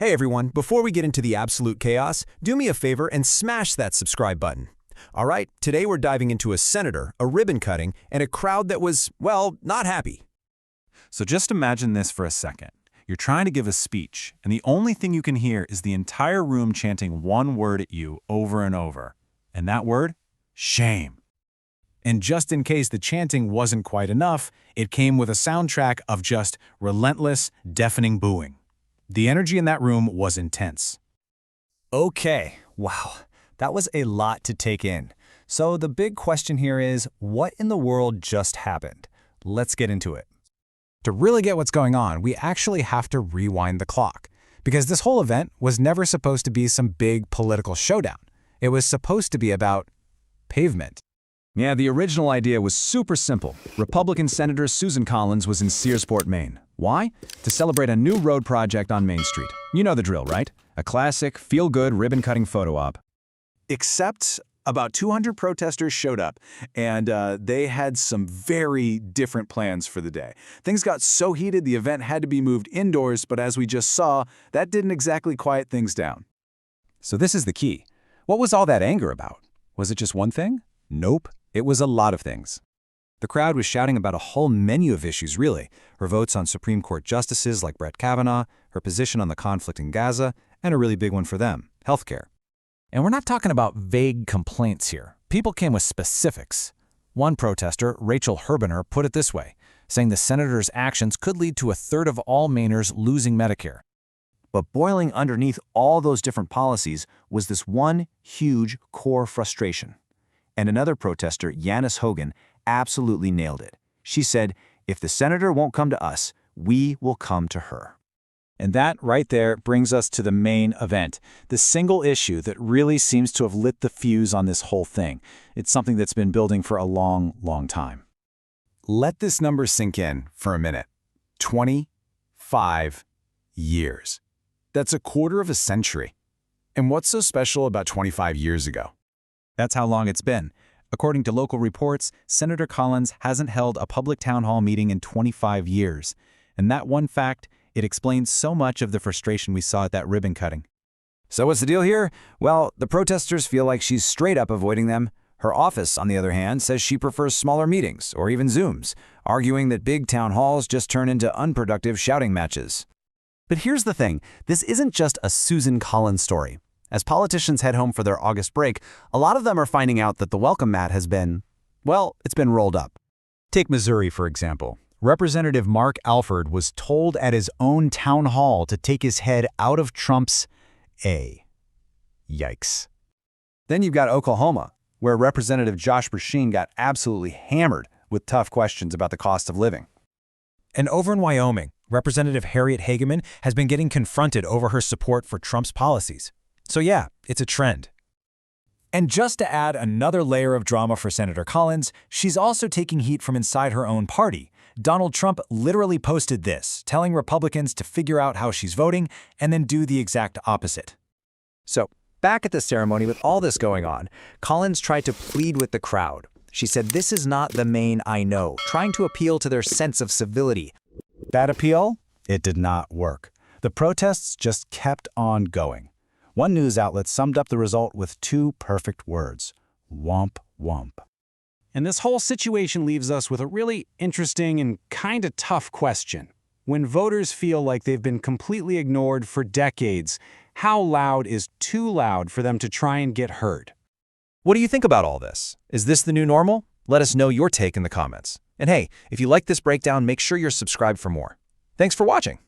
Hey everyone, before we get into the absolute chaos, do me a favor and smash that subscribe button. All right, today we're diving into a senator, a ribbon cutting, and a crowd that was, well, not happy. So just imagine this for a second. You're trying to give a speech, and the only thing you can hear is the entire room chanting one word at you over and over. And that word? Shame. And just in case the chanting wasn't quite enough, it came with a soundtrack of just relentless, deafening booing. The energy in that room was intense. Okay, wow, that was a lot to take in. So the big question here is, what in the world just happened? Let's get into it. To really get what's going on, we actually have to rewind the clock, because this whole event was never supposed to be some big political showdown. It was supposed to be about pavement. Yeah, the original idea was super simple. Republican Senator Susan Collins was in Searsport, Maine. Why? To celebrate a new road project on Main Street. You know the drill, right? A classic, feel-good, ribbon-cutting photo op. Except about 200 protesters showed up, and they had some very different plans for the day. Things got so heated the event had to be moved indoors, but as we just saw, that didn't exactly quiet things down. So this is the key. What was all that anger about? Was it just one thing? Nope. It was a lot of things. The crowd was shouting about a whole menu of issues, really. Her votes on Supreme Court justices like Brett Kavanaugh, her position on the conflict in Gaza, and a really big one for them, healthcare. And we're not talking about vague complaints here. People came with specifics. One protester, Rachel Herbener, put it this way, saying the senator's actions could lead to a third of all Mainers losing Medicare. But boiling underneath all those different policies was this one huge core frustration. And another protester, Yanis Hogan, absolutely nailed it. She said, if the senator won't come to us, we will come to her. And that right there brings us to the main event, the single issue that really seems to have lit the fuse on this whole thing. It's something that's been building for a long, long time. Let this number sink in for a minute. 25 years. That's a quarter of a century. And what's so special about 25 years ago? That's how long it's been. According to local reports, Senator Collins hasn't held a public town hall meeting in 25 years. And that one fact, it explains so much of the frustration we saw at that ribbon cutting. So what's the deal here? Well, the protesters feel like she's straight up avoiding them. Her office, on the other hand, says she prefers smaller meetings, or even Zooms, arguing that big town halls just turn into unproductive shouting matches. But here's the thing, this isn't just a Susan Collins story. As politicians head home for their August break, a lot of them are finding out that the welcome mat has been, well, it's been rolled up. Take Missouri, for example. Representative Mark Alford was told at his own town hall to take his head out of Trump's A. Yikes. Then you've got Oklahoma, where Representative Josh Brecheen got absolutely hammered with tough questions about the cost of living. And over in Wyoming, Representative Harriet Hageman has been getting confronted over her support for Trump's policies. So yeah, it's a trend. And just to add another layer of drama for Senator Collins, she's also taking heat from inside her own party. Donald Trump literally posted this, telling Republicans to figure out how she's voting and then do the exact opposite. So, back at the ceremony with all this going on, Collins tried to plead with the crowd. She said, this is not the Maine I know, trying to appeal to their sense of civility. That appeal? It did not work. The protests just kept on going. One news outlet summed up the result with two perfect words: womp womp. And this whole situation leaves us with a really interesting and kind of tough question. When voters feel like they've been completely ignored for decades, how loud is too loud for them to try and get heard? What do you think about all this? Is this the new normal? Let us know your take in the comments. And hey, if you like this breakdown, make sure you're subscribed for more. Thanks for watching.